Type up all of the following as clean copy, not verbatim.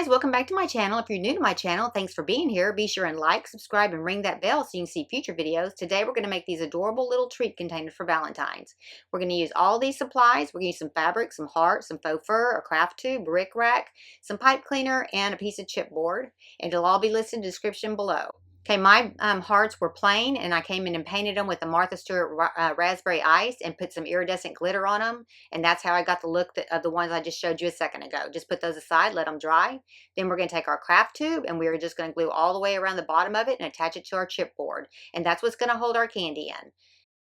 guys, welcome back to my channel. If you're new to my channel, thanks for being here. Be sure and like, subscribe, and ring that bell so you can see future videos. Today we're going to make these adorable little treat containers for Valentine's. We're going to use all these supplies. We're going to use some fabric, some heart, some faux fur, a craft tube, Ric Rac, some pipe cleaner, and a piece of chipboard. And it'll all be listed in the description below. Okay, my hearts were plain, and I came in and painted them with the Martha Stewart raspberry ice and put some iridescent glitter on them. And that's how I got the look of the ones I just showed you a second ago. Just put those aside, let them dry. Then we're going to take our craft tube, and we're just going to glue all the way around the bottom of it and attach it to our chipboard. And that's what's going to hold our candy in.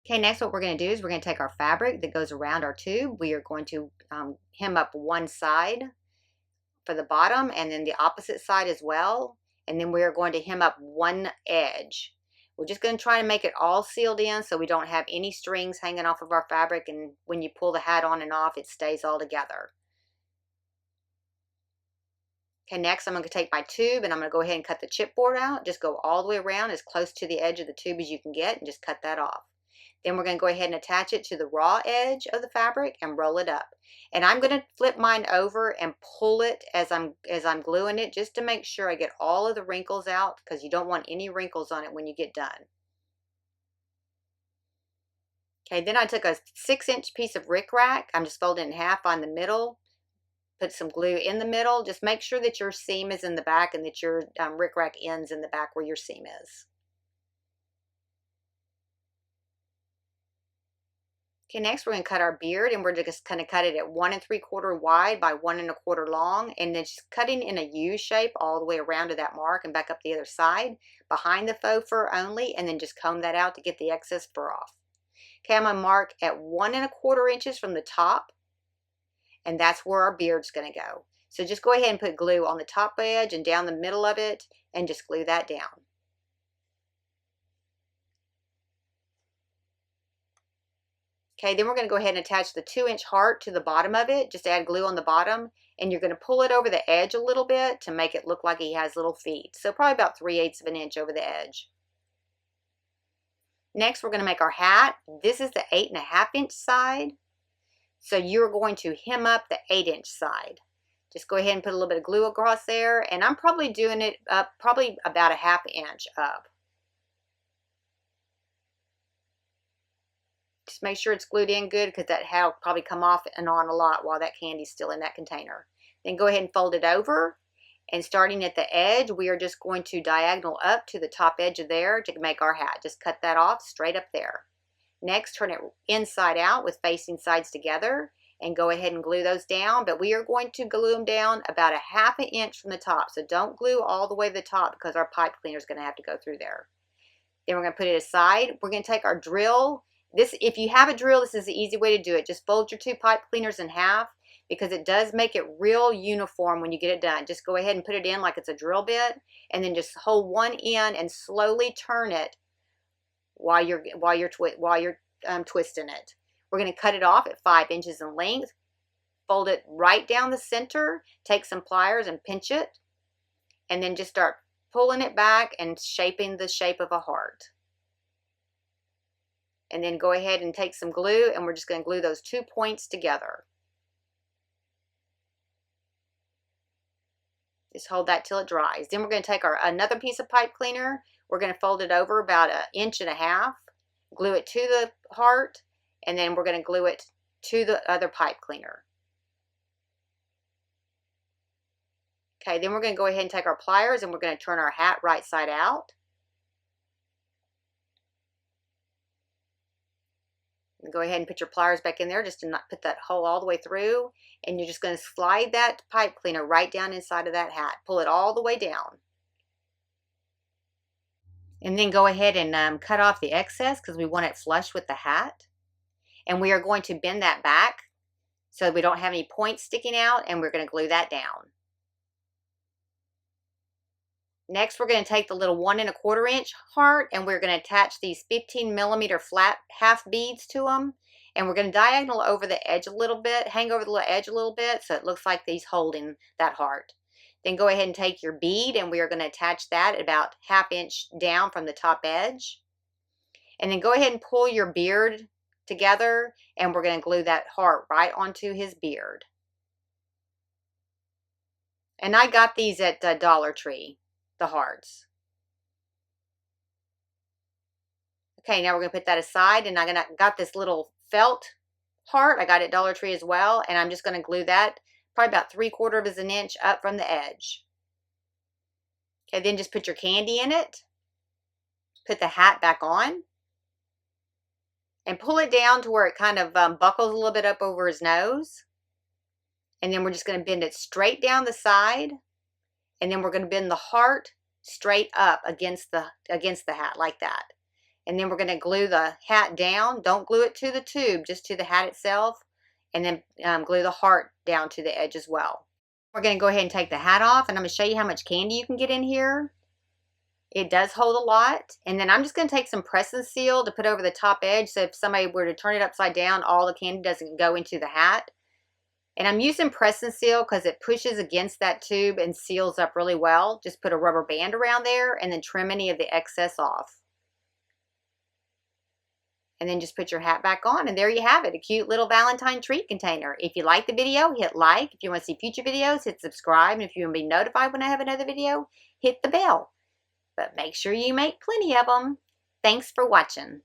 Okay, next what we're going to do is we're going to take our fabric that goes around our tube. We are going to hem up one side for the bottom and then the opposite side as well. And then we're going to hem up one edge. We're just going to try to make it all sealed in so we don't have any strings hanging off of our fabric, and when you pull the hat on and off, it stays all together. Okay, next I'm going to take my tube and I'm going to go ahead and cut the chipboard out. Just go all the way around as close to the edge of the tube as you can get and just cut that off. Then we're going to go ahead and attach it to the raw edge of the fabric and roll it up. And I'm going to flip mine over and pull it as I'm gluing it, just to make sure I get all of the wrinkles out, because you don't want any wrinkles on it when you get done. Okay, then I took a 6-inch piece of Ric Rac. I'm just folding it in half on the middle. Put some glue in the middle. Just make sure that your seam is in the back and that your Ric Rac ends in the back where your seam is. Okay, next we're going to cut our beard, and we're just going to cut it at 1 3/4 wide by 1 1/4 long, and then just cutting in a U shape all the way around to that mark and back up the other side behind the faux fur only, and then just comb that out to get the excess fur off. Okay, I'm going to mark at 1 1/4 inches from the top, and that's where our beard's going to go. So just go ahead and put glue on the top edge and down the middle of it and just glue that down. Okay, then we're going to go ahead and attach the 2-inch heart to the bottom of it. Just add glue on the bottom, and you're going to pull it over the edge a little bit to make it look like he has little feet. So probably about 3/8 of an inch over the edge. Next, we're going to make our hat. This is the 8 1/2 inch side. So you're going to hem up the 8-inch side. Just go ahead and put a little bit of glue across there, and I'm probably doing it up probably about a 1/2 inch up. Just make sure it's glued in good, because that hat will probably come off and on a lot while that candy's still in that container. Then go ahead and fold it over, and starting at the edge, we are just going to diagonal up to the top edge of there to make our hat. Just cut that off straight up there. Next, turn it inside out with facing sides together and go ahead and glue those down, but we are going to glue them down about a 1/2 inch from the top. So don't glue all the way to the top, because our pipe cleaner is going to have to go through there. Then we're going to put it aside. We're going to take our drill. If you have a drill, this is the easy way to do it. Just fold your 2 pipe cleaners in half, because it does make it real uniform when you get it done. Just go ahead and put it in like it's a drill bit, and then just hold one end and slowly turn it while you're twisting it. We're going to cut it off at 5 inches in length. Fold it right down the center. Take some pliers and pinch it, and then just start pulling it back and shaping the shape of a heart. And then go ahead and take some glue, and we're just going to glue those 2 points together. Just hold that till it dries. Then we're going to take another piece of pipe cleaner. We're going to fold it over about 1 1/2 inches, glue it to the heart, and then we're going to glue it to the other pipe cleaner. Okay, then we're going to go ahead and take our pliers, and we're going to turn our hat right side out. Go ahead and put your pliers back in there just to not put that hole all the way through, and you're just going to slide that pipe cleaner right down inside of that hat. Pull it all the way down. And then go ahead and cut off the excess, because we want it flush with the hat. And we are going to bend that back so we don't have any points sticking out, and we're going to glue that down. Next, we're going to take the little 1 1/4 inch heart, and we're going to attach these 15mm flat half beads to them. And we're going to diagonal over the edge a little bit, hang over the little edge a little bit, so it looks like he's holding that heart. Then go ahead and take your bead, and we are going to attach that at about 1/2 inch down from the top edge. And then go ahead and pull your beard together, and we're going to glue that heart right onto his beard. And I got these at Dollar Tree, the hearts. Okay, now we're going to put that aside, and I got this little felt heart. I got it at Dollar Tree as well, and I'm just going to glue that probably about 3/4 of an inch up from the edge. Okay, then just put your candy in it. Put the hat back on. And pull it down to where it kind of buckles a little bit up over his nose. And then we're just going to bend it straight down the side. And then we're going to bend the heart straight up against the hat like that. And then we're going to glue the hat down. Don't glue it to the tube, just to the hat itself. And then glue the heart down to the edge as well. We're going to go ahead and take the hat off, and I'm going to show you how much candy you can get in here. It does hold a lot. And then I'm just going to take some press and seal to put over the top edge, so if somebody were to turn it upside down, all the candy doesn't go into the hat. And I'm using press and seal because it pushes against that tube and seals up really well. Just put a rubber band around there and then trim any of the excess off. And then just put your hat back on, and there you have it, a cute little Valentine treat container. If you like the video, hit like. If you want to see future videos, hit subscribe. And if you want to be notified when I have another video, hit the bell. But make sure you make plenty of them. Thanks for watching.